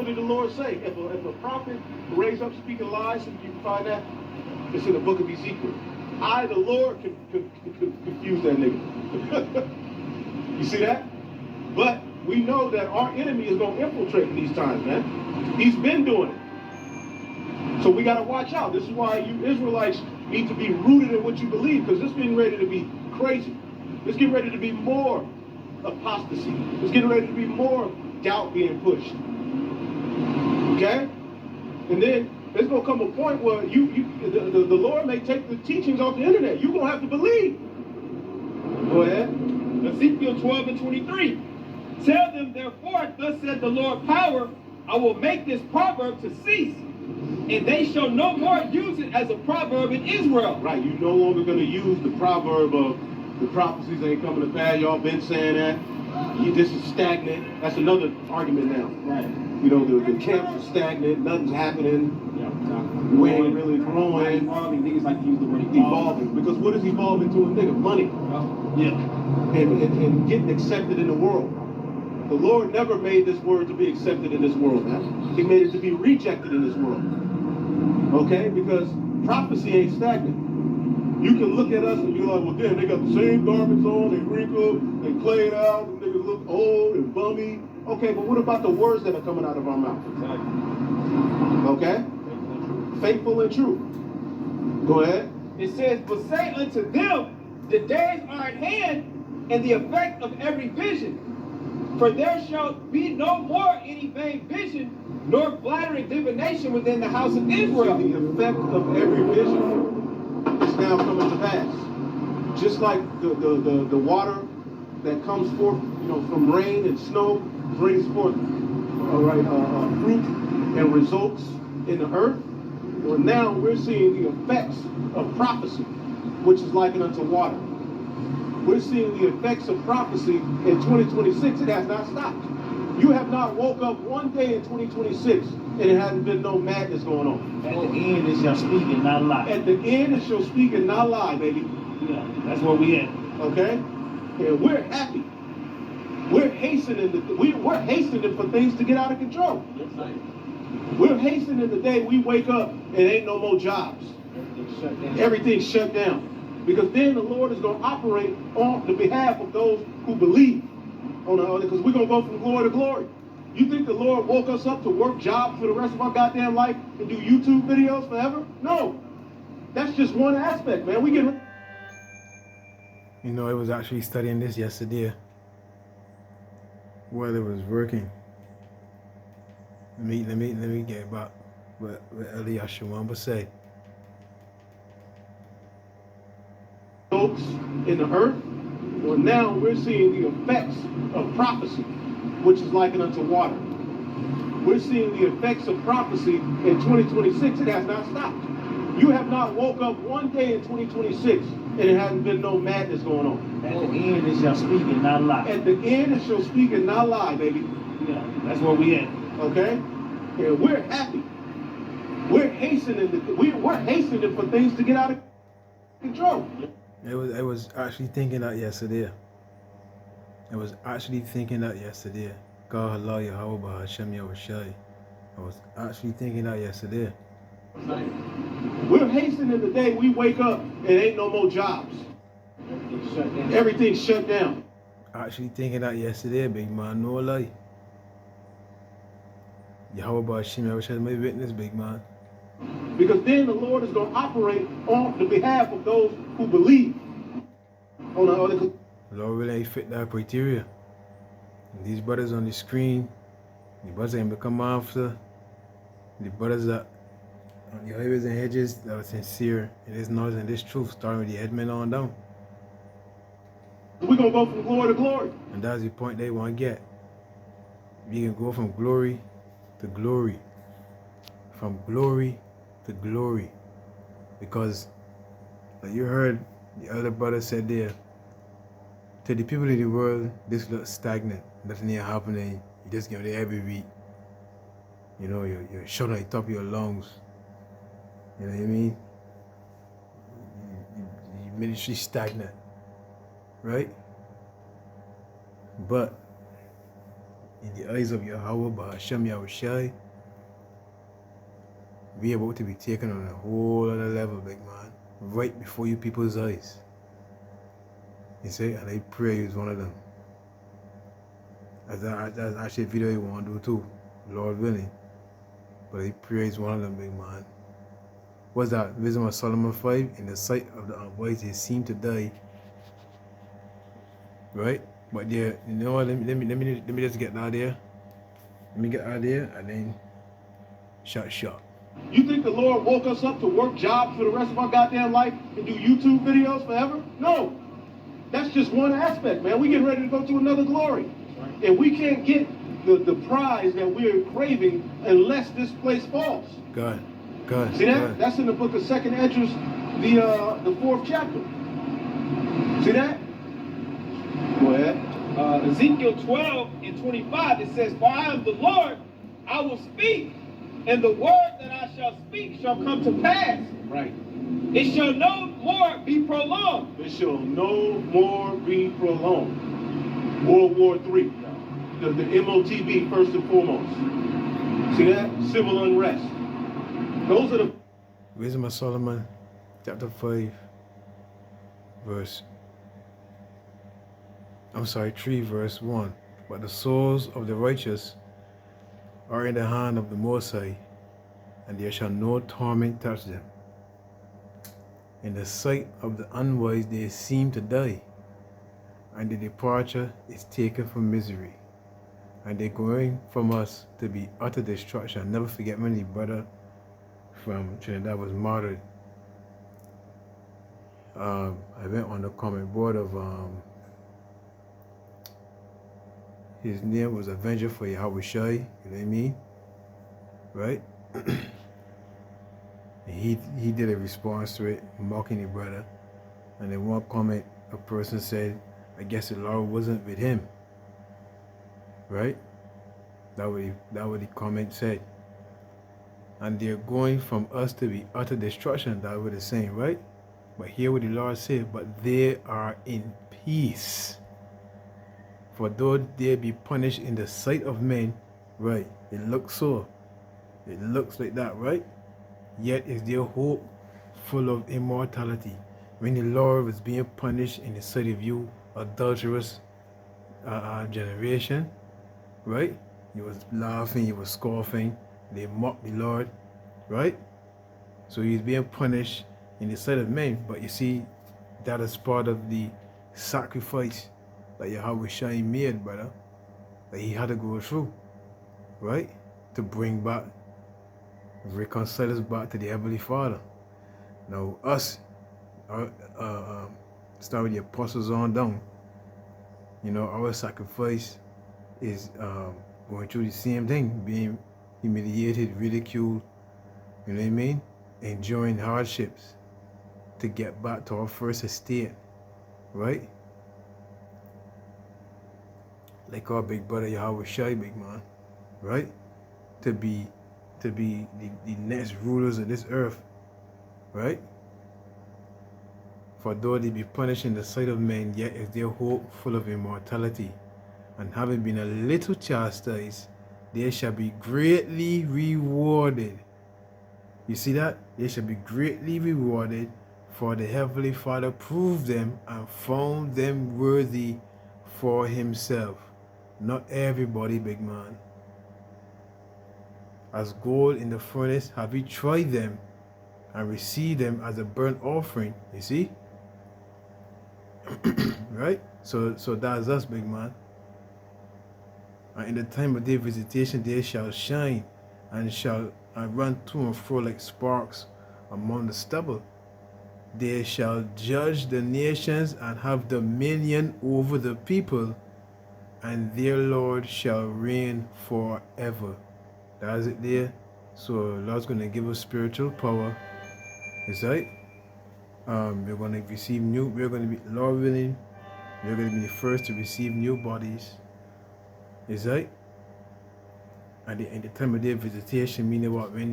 did the Lord say? If a prophet raise up speaking lies, and you can find that, it's in the book of Ezekiel. I, the Lord, can confuse that nigga. You see that? But we know that our enemy is going to infiltrate in these times, man. He's been doing it. So we got to watch out. This is why you Israelites need to be rooted in what you believe, because it's getting ready to be crazy. It's getting ready to be more apostasy. It's getting ready to be more doubt being pushed. Okay? And then there's going to come a point where the Lord may take the teachings off the internet. You're going to have to believe. Go ahead. Ezekiel 12 and 23. Tell them, therefore, thus said the Lord power, I will make this proverb to cease, and they shall no more use it as a proverb in Israel. Right, you're no longer going to use the proverb of the prophecies ain't coming to pass. Y'all been saying that. This is stagnant. That's another argument now. Right. You know, the camps are stagnant. Nothing's happening. Yeah, we ain't really growing. Evolving. Niggas like to use the word evolving. Because what is evolving to a nigga? Money. Yeah. And getting accepted in the world. The Lord never made this word to be accepted in this world, man. He made it to be rejected in this world. Okay? Because prophecy ain't stagnant. You can look at us and be like, well, damn, they got the same garments on, they wrinkled, they played out, and niggas look old and bummy. Okay, but what about the words that are coming out of our mouth? Okay? Faithful and true. Go ahead. It says, but say unto them, the days are at hand, and the effect of every vision. For there shall be no more any vain vision, nor flattering divination within the house of Israel. So the effect of every vision is now coming to pass. Just like the water that comes forth, you know, from rain and snow brings forth fruit and results in the earth. Well, now we're seeing the effects of prophecy, which is likened unto water. We're seeing the effects of prophecy in 2026. It has not stopped. You have not woke up one day in 2026 and it hasn't been no madness going on. At the end, it shall speak and not lie. At the end, it shall speak and not lie, baby. Yeah, that's where we at. Okay? And we're happy. We're hastening. We're hastening for things to get out of control. We're hastening the day we wake up and ain't no more jobs. Everything's shut down. Because then the Lord is going to operate on the behalf of those who believe. Because we're going to go from glory to glory. You think the Lord woke us up to work jobs for the rest of our goddamn life and do YouTube videos forever? No. That's just one aspect, man. We get. You know, I was actually studying this yesterday while it was working. Let me get back what Eliasha wanted to say. Folks in the earth, well, now we're seeing the effects of prophecy, which is likened unto water. We're seeing the effects of prophecy in 2026. It has not stopped. You have not woke up one day in 2026 and it hasn't been no madness going on. At the end, it shall speak and not lie. At the end, it shall speak and not lie, baby. Yeah, that's where we at. Okay? And we're happy. We're hastening. We're hastening for things to get out of control. I was actually thinking that yesterday. God Allah Yahweh Hashem Yahushai. I was actually thinking that yesterday. We're hastening the day we wake up and ain't no more jobs. Everything's shut down. Actually thinking that yesterday, big man, no lie. Yahweh Hashem Yahushai, my witness, big man. Because then the Lord is going to operate on the behalf of those who believe. The Lord really ain't fit that criteria. And these brothers on the screen, the brothers ain't become after, the brothers that on the highways and hedges that are sincere in this knowledge and this truth, starting with the headmen on down. We're going to go from glory to glory. And that's the point they want to get. We can go from glory to glory. From glory to glory. Because, like you heard the other brother said there, to the people in the world, this looks stagnant. Nothing ain't happening. You just get there every week. You know, you're shouting at the top of your lungs. You know what I mean? Your ministry stagnant. Right? But in the eyes of Yahweh, Bahashem Yahushai, we are about to be taken on a whole other level, big man. Right before you people's eyes. You see, and I pray is one of them. That's actually a video you want to do too, Lord willing. But I pray is one of them, big man. What's that? Wisdom of Solomon 5, in the sight of the unwise they seem to die. Right? But there, you know what, let me just get out there. Let me get out there and then shot. You think the Lord woke us up to work jobs for the rest of our goddamn life and do YouTube videos forever? No. That's just one aspect, man. We getting ready to go to another glory. And we can't get the prize that we're craving unless this place falls. God. See that? God. That's in the book of 2nd Esdras, the 4th chapter. See that? Go ahead. Ezekiel 12 and 25, it says, "For I am the Lord, I will speak, and the word that I shall speak shall come to pass. Right. It shall no more be prolonged." It shall no more be prolonged. World War III. The MOTB first and foremost. See that? Civil unrest. Those are the... Wisdom of Solomon, chapter 5, 3 verse 1. But the souls of the righteous are in the hand of the Most High, and there shall no torment touch them. In the sight of the unwise they seem to die, and the departure is taken from misery, and they're going from us to be utter destruction. I'll never forget my brother from Trinidad was martyred. I went on the comment board of his name was Avenger for Yahweh Shai, you know what I mean? Right? he did a response to it, mocking the brother. And in one comment, a person said, I guess the Lord wasn't with him. Right? That what the comment said. And they're going from us to be utter destruction, that's what it's saying, right? But hear what the Lord said, but they are in peace. For though they be punished in the sight of men, right? It looks so. It looks like that, right? Yet is their hope full of immortality. When the Lord was being punished in the sight of you, adulterous generation, right? You was laughing, you was scoffing, they mocked the Lord, right? So he's being punished in the sight of men. But you see, that is part of the sacrifice that Yahweh Shai made, brother, that he had to go through, right? To bring back, reconcile us back to the Heavenly Father. Now us, start with the apostles on down, you know, our sacrifice is going through the same thing, being humiliated, ridiculed, you know what I mean? Enduring hardships to get back to our first estate, right? Like our big brother Yahweh Shai, big man, right? To be the next rulers of this earth, right? For though they be punished in the sight of men, yet is their hope full of immortality. And having been a little chastised, they shall be greatly rewarded. You see that? They shall be greatly rewarded, for the Heavenly Father proved them and found them worthy for himself. Not everybody, big man. As gold in the furnace have he tried them and received them as a burnt offering. You see? Right? So that's us, big man. And in the time of their visitation they shall shine and shall run to and fro like sparks among the stubble. They shall judge the nations and have dominion over the people, and their Lord shall reign forever. That's it there. So Lord's going to give us spiritual power. Is right? We're going to receive we're going to be, Lord willing, we're going to be the first to receive new bodies. Is right? And in the time of their visitation, meaning what? When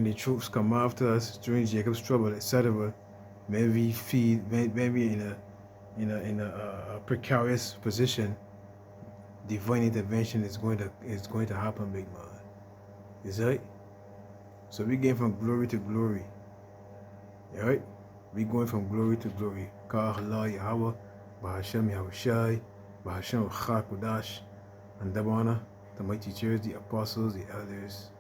the troops come after us during Jacob's trouble, etc., when we in a precarious position, divine intervention is going to happen, big man. Is right? So we going from glory to glory. Alright? We going from glory to glory. Ka Allah Yahweh, Bahashem Yahushai, Bahashem Chakudash, and Dabana, the mighty church, the apostles, the elders,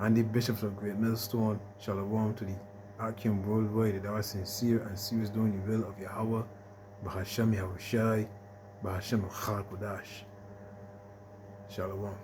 and the bishops of Great Millstone, Shalom to the Archeum worldwide that are sincere and serious doing the will of Yahweh, Bahashem Yahushai, Bahashem Chakudash. Shalom.